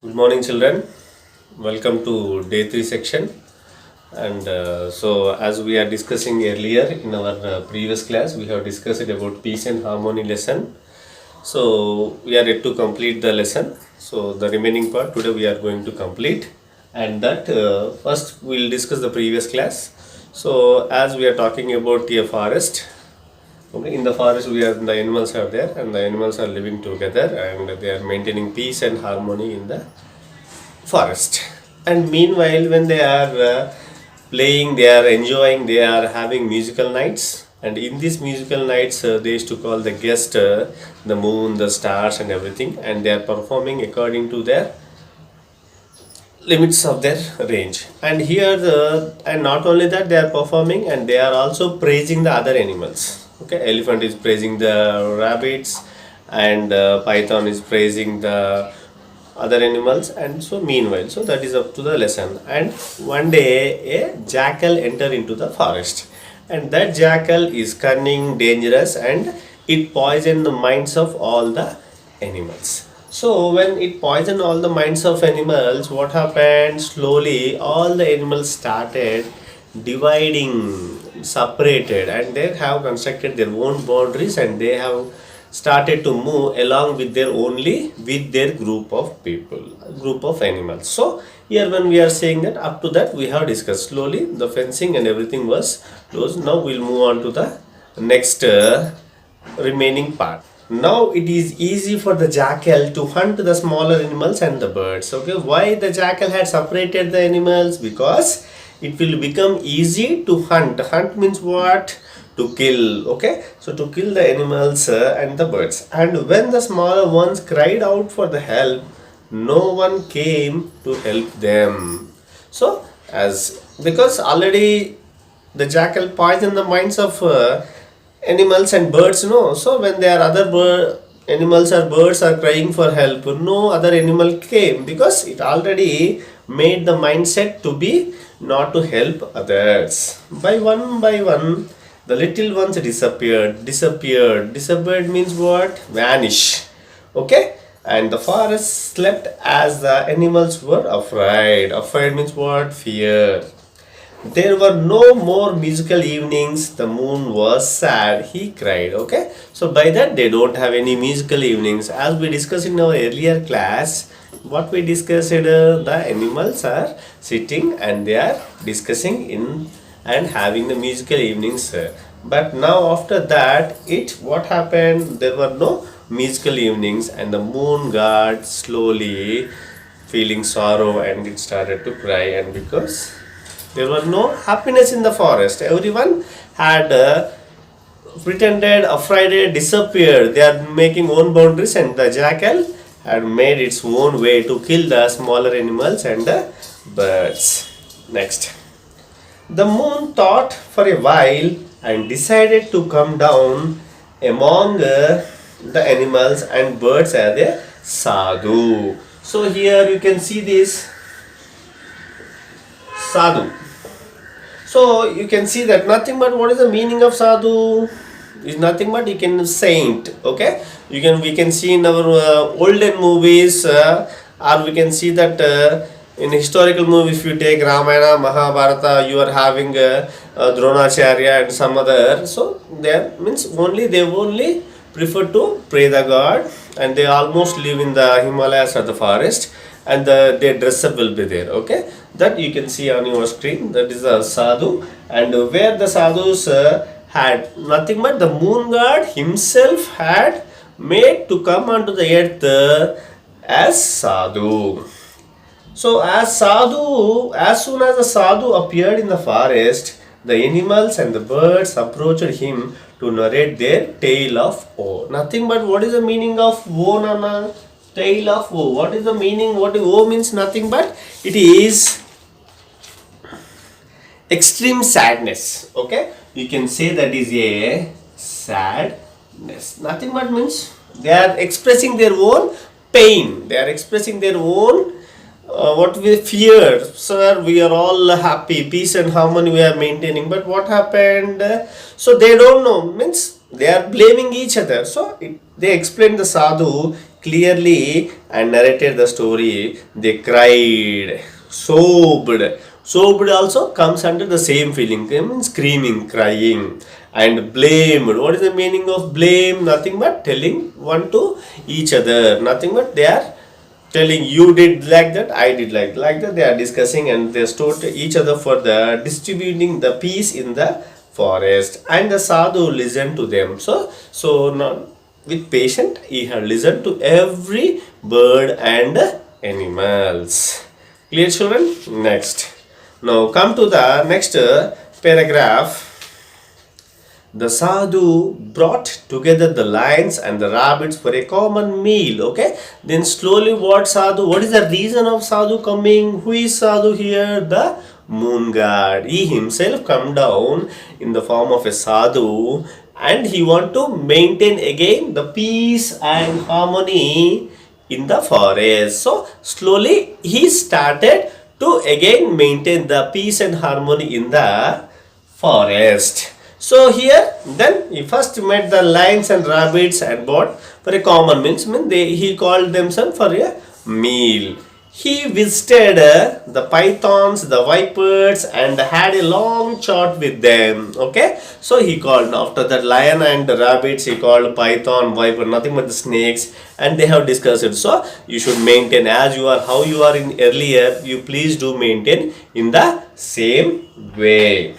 Good morning, children. Welcome to day 3 section. And as we are discussing earlier in our previous class, we have discussed about peace and harmony lesson. So, we are yet to complete the lesson. So, the remaining part today we are going to complete. And that first we will discuss the previous class. So, as we are talking about a forest, okay, in the forest the animals are there and the animals are living together and they are maintaining peace and harmony in the forest. And meanwhile, when they are playing, they are enjoying, they are having musical nights. And in these musical nights, they used to call the guest, the moon, the stars, and everything. And they are performing according to their limits of their range. And here, and not only that, they are performing and they are also praising the other animals. Okay, elephant is praising the rabbits, and python is praising the other animals. And so meanwhile, so that is up to the lesson. And one day a jackal enter into the forest, and that jackal is cunning, dangerous, and it poisoned the minds of all the animals. So when it poisoned all the minds of animals, what happened? Slowly all the animals started dividing, separated, and they have constructed their own boundaries, and they have started to move along with their only with their group of people, group of animals. So here when we are saying that, up to that we have discussed. Slowly the fencing and everything was closed. Now we'll move on to the next remaining part. Now it is easy for the jackal to hunt the smaller animals and the birds. Okay, why the jackal had separated the animals? Because it will become easy to hunt. Hunt means what? To kill. Okay, so to kill the animals and the birds. And when the smaller ones cried out for the help, no one came to help them. So as because already the jackal poisoned the minds of animals and birds, no. So when there are other animals or birds are crying for help, no other animal came, because it already made the mindset to be not to help others. By one the little ones disappeared means what? Vanish. Okay, and the forest slept as the animals were afraid means what? Fear. There were no more musical evenings. The moon was sad. He cried. Okay. So by that they don't have any musical evenings. As we discussed in our earlier class, what we discussed, the animals are sitting and they are discussing in and having the musical evenings. But now after that, what happened? There were no musical evenings, and the moon god slowly feeling sorrow and it started to cry. And because there was no happiness in the forest, everyone had pretended, afraid, disappeared. They are making own boundaries, and the jackal had made its own way to kill the smaller animals and the birds. Next, the moon thought for a while and decided to come down among the animals and birds as a sadhu. So here you can see this sadhu. So you can see that nothing but, what is the meaning of sadhu? Is nothing but, you can saint. Okay, we can see in our olden movies, or we can see that in historical movies. If you take Ramayana, Mahabharata, you are having Dronacharya and some other. So there means they only prefer to pray the god, and they almost live in the Himalayas or the forest, and their dress up will be there. Okay, that you can see on your screen. That is a sadhu, and where the sadhus had nothing but the moon god himself had made to come onto the earth as sadhu. So as soon as the sadhu appeared in the forest, the animals and the birds approached him to narrate their tale of woe. Nothing but, what is the meaning of woe, Nana? Tale of woe. What is the meaning? What woe means? Nothing but, it is extreme sadness. Okay, you can say that is a sadness. Nothing but means they are expressing their own pain. They are expressing their own what we fear. Sir, we are all happy, peace and harmony we are maintaining, but what happened? So they don't know, means they are blaming each other. So they explain the sadhu, clearly and narrated the story. They cried, sobbed. Sobbed also comes under the same feeling. It means screaming, crying, and blamed. What is the meaning of blame? Nothing but telling one to each other. Nothing but they are telling you did like that, I did like that. They are discussing and they stood each other for the distributing the peace in the forest. And the sadhu listened to them. So now with patient he had listened to every bird and animals. Clear, children? Next. Now come to the next paragraph. The sadhu brought together the lions and the rabbits for a common meal. Okay, then slowly what is the reason of sadhu coming? Who is sadhu here? The moon god. He himself come down in the form of a sadhu, and he want to maintain again the peace and harmony in the forest. So slowly he started to again maintain the peace and harmony in the forest. So here then he first met the lions and rabbits and bought for a common means he called themselves for a meal. He visited the pythons, the vipers, and had a long chat with them. Okay, so he called after that lion and the rabbits. He called python, viper, nothing but the snakes, and they have discussed it. So you should maintain as you are, how you are in earlier. You please do maintain in the same way.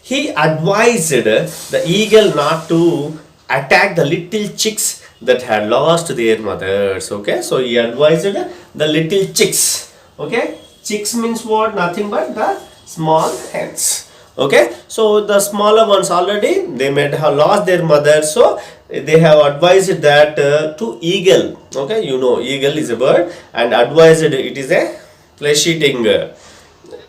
He advised the eagle not to attack the little chicks that had lost their mothers. Okay, so he advised the little chicks. Okay, chicks means what? Nothing but the small hens. Okay, so the smaller ones already they might have lost their mother, so they have advised that to eagle. Okay, you know eagle is a bird, and advised it is a flesh eating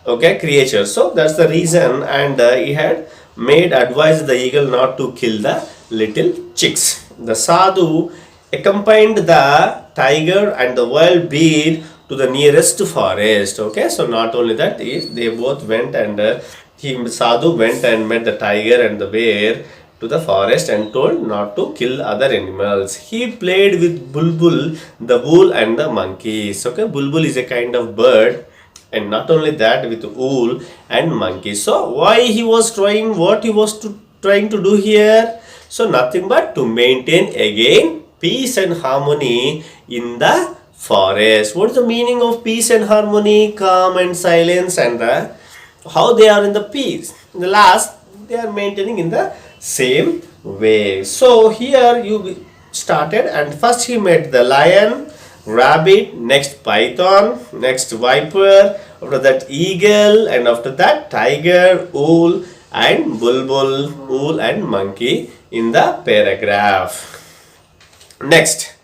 okay creature. So that's the reason, and he had made advised the eagle not to kill the little chicks. The sadhu accompanied the tiger and the wild bear to the nearest forest. Okay, so not only that, they both went, and sadhu went and met the tiger and the bear to the forest and told not to kill other animals. He played with bulbul, the bull, and the monkeys. Okay, bulbul is a kind of bird, and not only that, with owl and monkey. So why he was trying, what he was trying to do here? So nothing but to maintain again peace and harmony in the forest. What is the meaning of peace and harmony? Calm and silence, and how they are in the peace. In the last, they are maintaining in the same way. So here you started, and first he met the lion, rabbit, next python, next viper, after that eagle, and after that tiger, owl, and bulbul, owl, and monkey in the paragraph. Next,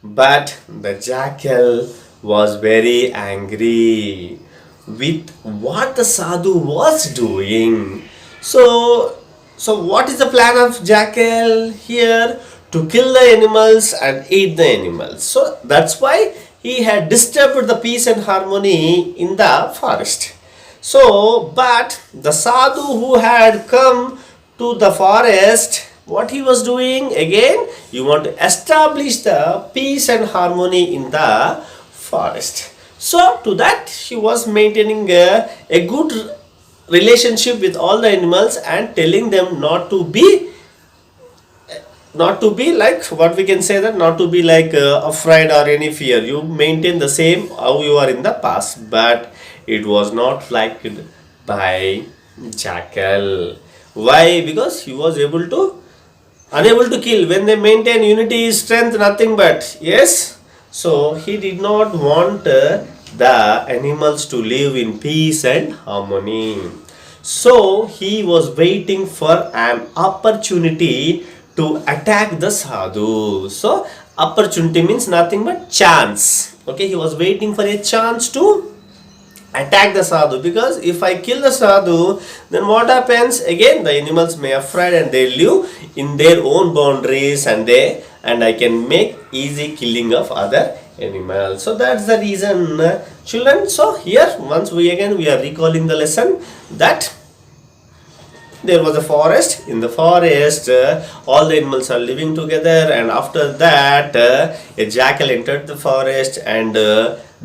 but the jackal was very angry with what the sadhu was doing. So what is the plan of jackal here? To kill the animals and eat the animals. So that's why he had disturbed the peace and harmony in the forest. So, but the sadhu who had come to the forest, what he was doing? Again, you want to establish the peace and harmony in the forest. So, to that, he was maintaining a good relationship with all the animals and telling them not to be like, what we can say, that not to be like afraid or any fear. You maintain the same how you are in the past. But it was not liked by jackal. Why? Because he was unable to kill. When they maintain unity, strength, nothing but, yes. So he did not want the animals to live in peace and harmony. So he was waiting for an opportunity to attack the sadhu. So opportunity means nothing but chance. Okay, he was waiting for a chance to attack the sadhu, because if I kill the sadhu, then what happens? Again, the animals may afraid and they live in their own boundaries, and I can make easy killing of other animals. So that's the reason, children. So here once we are recalling the lesson, that there was a forest. In the forest, all the animals are living together, and after that, a jackal entered the forest and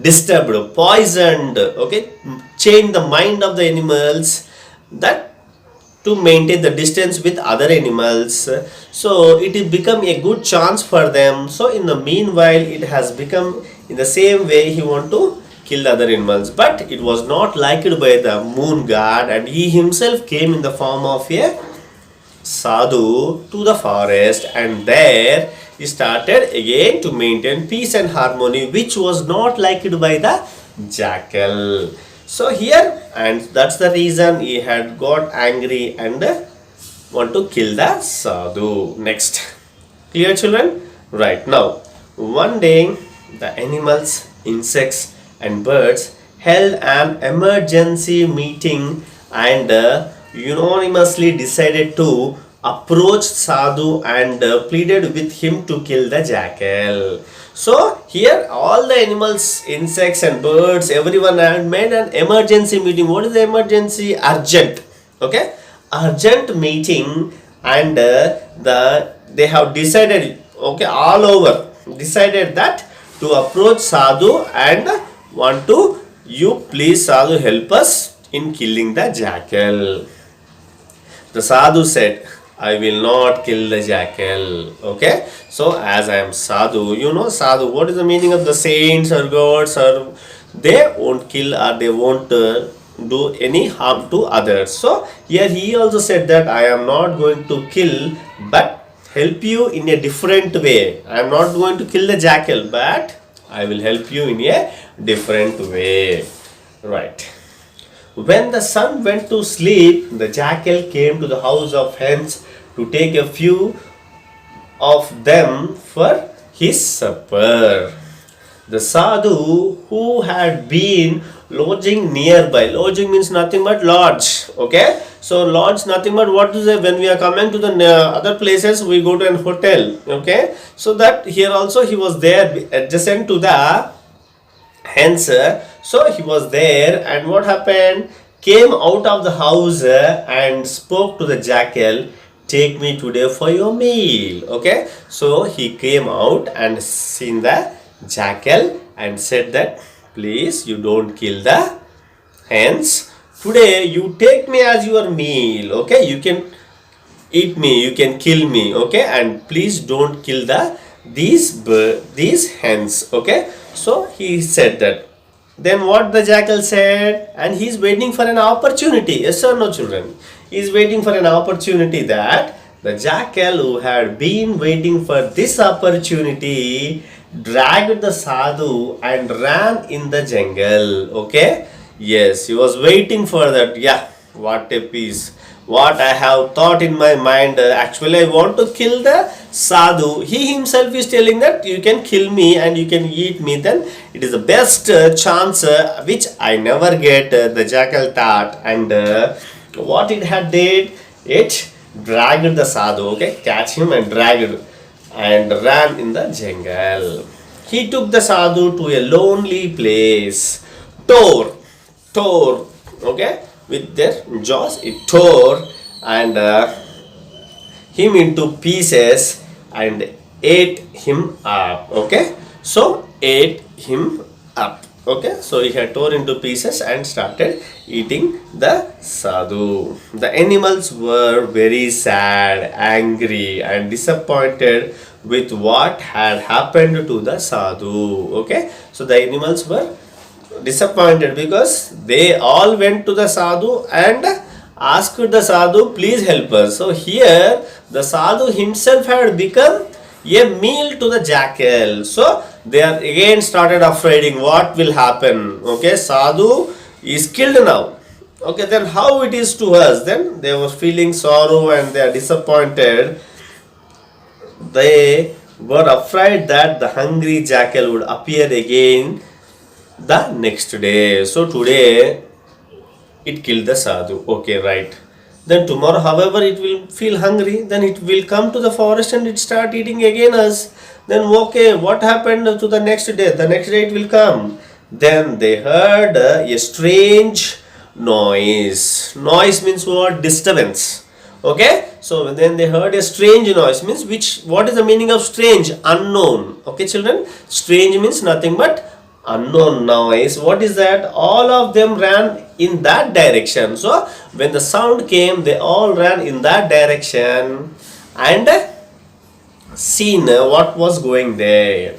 disturbed, poisoned, okay, changed the mind of the animals, that to maintain the distance with other animals, so it will become a good chance for them. So in the meanwhile, it has become in the same way he want to kill other animals, but it was not liked by the moon god, and he himself came in the form of a sadhu to the forest, and there he started again to maintain peace and harmony, which was not liked by the jackal. So here, and that's the reason he had got angry and want to kill the sadhu. Next, clear children? Right, now one day the animals, insects and birds held an emergency meeting and unanimously decided to approach Sadhu and pleaded with him to kill the jackal. So here all the animals, insects and birds, everyone had made an emergency meeting. What is the emergency? Urgent. Okay, urgent meeting, and they have decided, okay, all over decided that to approach Sadhu and want to, you please Sadhu help us in killing the jackal. The sadhu said, I will not kill the jackal. Okay, so as I am sadhu, sadhu, what is the meaning of the saints or gods, or they won't kill or they won't do any harm to others. So here he also said that I am not going to kill, but help you in a different way. I am not going to kill the jackal, but I will help you in a different way. Right. When the sun went to sleep, the jackal came to the house of hens to take a few of them for his supper. The sadhu who had been lodging nearby, lodging means nothing but lodge, okay? So lodge nothing but what to say, when we are coming to the other places, we go to an hotel, okay? So that here also he was there adjacent to the hence, so he was there, and what happened? Came out of the house and spoke to the jackal, take me today for your meal. Okay, so he came out and seen the jackal and said that, please, you don't kill the hens. Today you take me as your meal. Okay, you can eat me, you can kill me. Okay, and please don't kill these hens. Okay, so he said that. Then what the jackal said, and he is waiting for an opportunity. Yes or no, children? He is waiting for an opportunity, that the jackal who had been waiting for this opportunity dragged the sadhu and ran in the jungle. Okay? Yes, he was waiting for that. Yeah, what a piece. What I have thought in my mind, actually I want to kill the sadhu. He himself is telling that you can kill me and you can eat me, then it is the best chance which I never get, the jackal thought. And what it had did, it dragged the sadhu, okay, catch him and dragged and ran in the jungle. He took the sadhu to a lonely place, tore, okay, with their jaws, it tore and him into pieces and ate him up. Okay, so ate him up. Okay, so he had tore into pieces and started eating the sadhu. The animals were very sad, angry and disappointed with what had happened to the sadhu. Okay, so the animals were disappointed because they all went to the sadhu and asked the sadhu, please help us. So here the sadhu himself had become a meal to the jackal. So they are again started afraid what will happen. Okay, sadhu is killed now. Okay, then how it is to us? Then they were feeling sorrow and they are disappointed. They were afraid that the hungry jackal would appear again the next day. So today it killed the sadhu. Okay, right. Then tomorrow, however, it will feel hungry, then it will come to the forest and it start eating again us. Then okay, what happened to the next day? The next day it will come. Then they heard a strange noise. Noise means what? Disturbance. Okay, so then they heard a strange noise. Means which? What is the meaning of strange? Unknown. Okay, children. Strange means nothing but unknown noise. What is that? All of them ran in that direction. So when the sound came, they all ran in that direction and seen what was going there.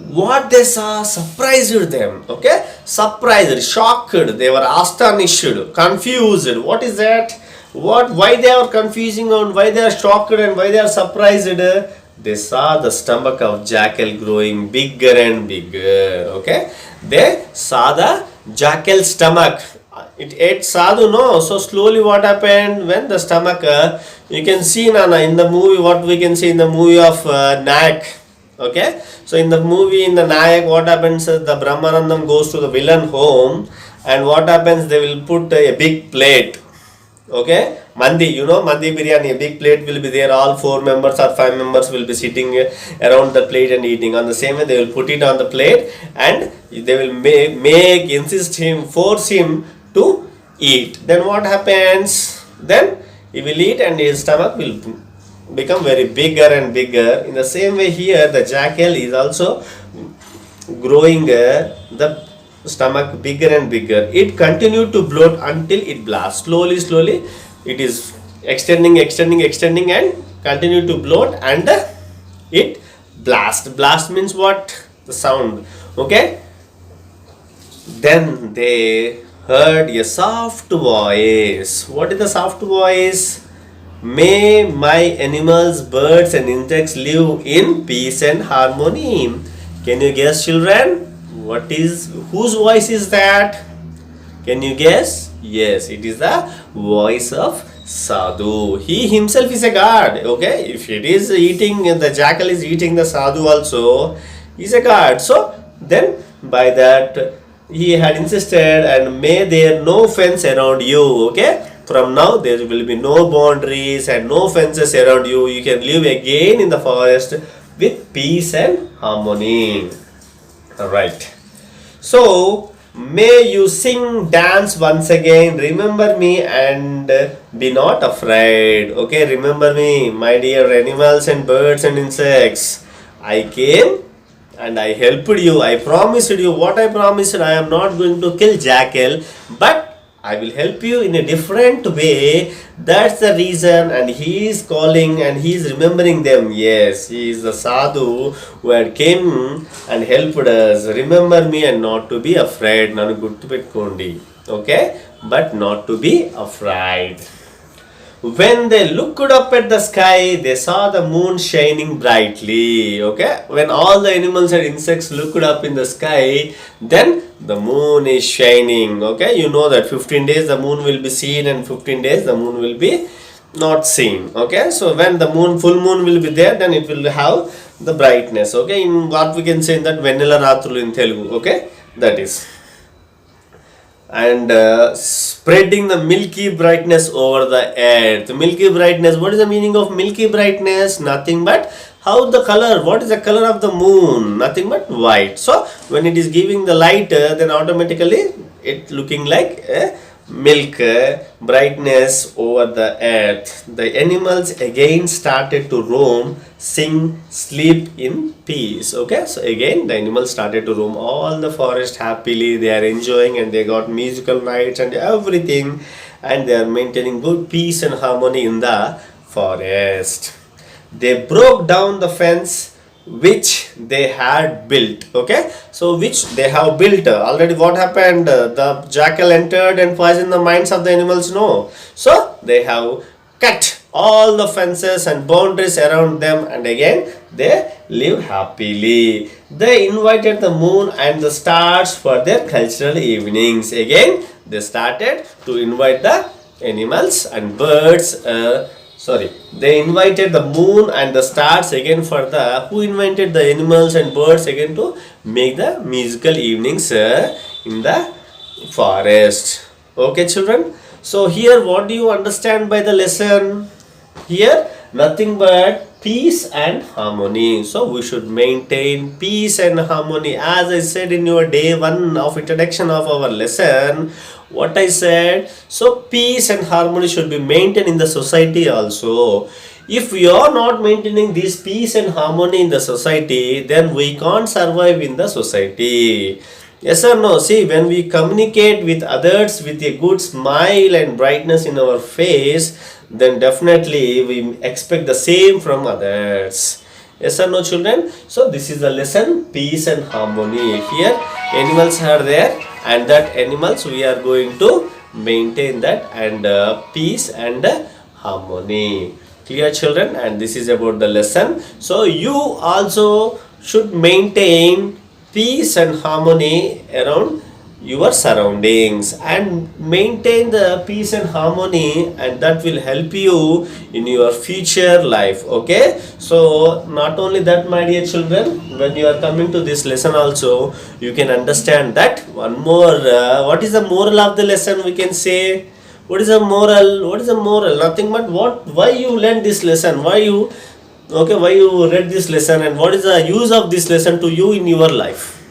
What they saw surprised them. Okay, surprised, shocked, they were astonished, confused. What is that? Why they are confusing and why they are shocked and why they are surprised? They saw the stomach of jackal growing bigger and bigger. Okay, they saw the jackal stomach. It ate sadhu, no? So slowly what happened when the stomach, you can see Nana in the movie, what we can see in the movie of Nayak. Okay, so in the movie, in the Nayak, what happens is the Brahmanandam goes to the villain home, and what happens, they will put a big plate. Okay, mandi, you know, mandi biryani, a big plate will be there, all 4 members or 5 members will be sitting around the plate and eating. On the same way, they will put it on the plate and they will insist him, force him to eat. Then what happens? Then he will eat and his stomach will become very bigger and bigger. In the same way here, the jackal is also growing the stomach bigger and bigger. It continued to bloat until it blasts. Slowly, it is extending and continue to bloat and it blast. Blast means what? The sound. Okay. Then they heard a soft voice. What is the soft voice? May my animals, birds and insects live in peace and harmony. Can you guess, children? Whose voice is that? Can you guess? Yes, it is the voice of Sadhu. He himself is a god. Okay, if it is eating, the jackal is eating the Sadhu also, he is a god. So then by that he had insisted, and may there no fence around you. Okay, from now there will be no boundaries and no fences around you. You can live again in the forest with peace and harmony. Alright. So may you sing, dance once again, remember me and be not afraid. Okay, remember me, my dear animals and birds and insects. I came and I helped you. I promised you what I promised. I am not going to kill jackal, but I will help you in a different way. That's the reason. And he is calling and he is remembering them. Yes, he is the sadhu who had came and helped us. Remember me and not to be afraid. Nanu guttu pettukondi. Okay, but not to be afraid. When they looked up at the sky, they saw the moon shining brightly. Okay, when all the animals and insects looked up in the sky, then the moon is shining. Okay, you know that 15 days the moon will be seen and 15 days the moon will be not seen. Okay, so when the full moon will be there, then it will have the brightness. Okay, in what we can say in that Venela Ratrulu in Telugu. Okay, that is. And spreading the milky brightness over the earth. Milky brightness, what is the meaning of milky brightness? Nothing but how the color, what is the color of the moon? Nothing but white. So when it is giving the light, then automatically it looking like milk brightness over the earth. The animals again started to roam, sing, sleep in peace. Okay, so again the animals started to roam all the forest happily. They are enjoying and they got musical nights and everything, and they are maintaining good peace and harmony in the forest. They broke down the fence which they had built. Okay, so which they have built already. What happened? The jackal entered and poisoned the minds of the animals. No, so they have cut all the fences and boundaries around them, and again they live happily. They invited the moon and the stars for their cultural evenings. Again they started to invite the animals and birds. They invited the moon and the stars again for the, who invited the animals and birds again to make the musical evenings in the forest. Okay, children. So here what do you understand by the lesson? Here nothing but peace and harmony. So we should maintain peace and harmony. As I said in your day one of introduction of our lesson, what I said, so peace and harmony should be maintained in the society also. If we are not maintaining this peace and harmony in the society, then we can't survive in the society. Yes or no? See, when we communicate with others with a good smile and brightness in our face, then definitely we expect the same from others. Yes or no, children? So this is the lesson, peace and harmony. Here animals are there, and that animals we are going to maintain that, and peace and harmony. Clear, children? And this is about the lesson. So you also should maintain peace and harmony around your surroundings, and maintain the peace and harmony, and that will help you in your future life. Okay, so not only that, my dear children, when you are coming to this lesson also, you can understand that one more. What is the moral of the lesson? We can say, what is the moral? What is the moral? Nothing but what, why you learn this lesson, why you, okay, why you read this lesson, and what is the use of this lesson to you in your life?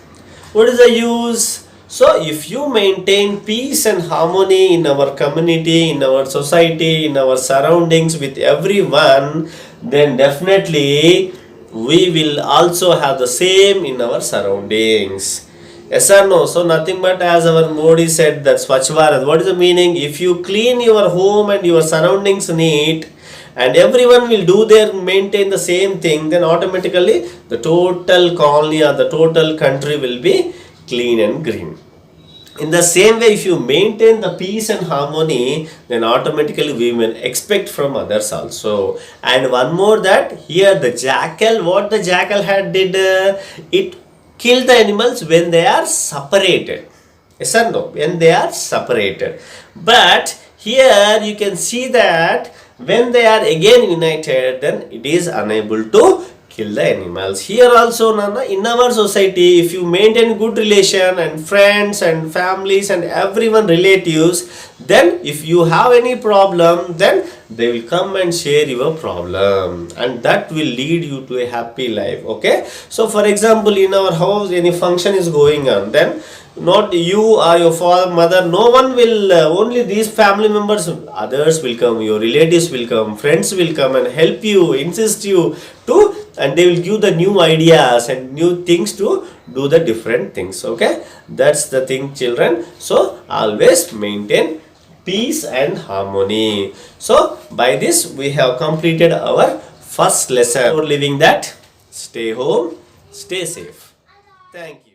What is the use? So if you maintain peace and harmony in our community, in our society, in our surroundings with everyone, then definitely we will also have the same in our surroundings. Yes or no? So nothing but, as our Modi said, that Swachh Bharat. What is the meaning? If you clean your home and your surroundings neat, and everyone will do their maintain the same thing, then automatically the total colony or the total country will be clean and green. In the same way, if you maintain the peace and harmony, then automatically we will expect from others also. And one more, that here the jackal, what the jackal had did, it killed the animals when they are separated. Yes or no? When they are separated. But here you can see that when they are again united, then it is unable to kill the animals. Here also, Nana, in our society, if you maintain good relation and friends and families and everyone relatives, then if you have any problem, then they will come and share your problem, and that will lead you to a happy life. Okay, so for example, in our house any function is going on, then not you or your father, mother, no one will, only these family members, others will come, your relatives will come, friends will come and help you, insist you to, and they will give the new ideas and new things to do the different things. Okay, that's the thing, children. So always maintain peace and harmony. So by this we have completed our first lesson. For living that, stay home, stay safe. Thank you.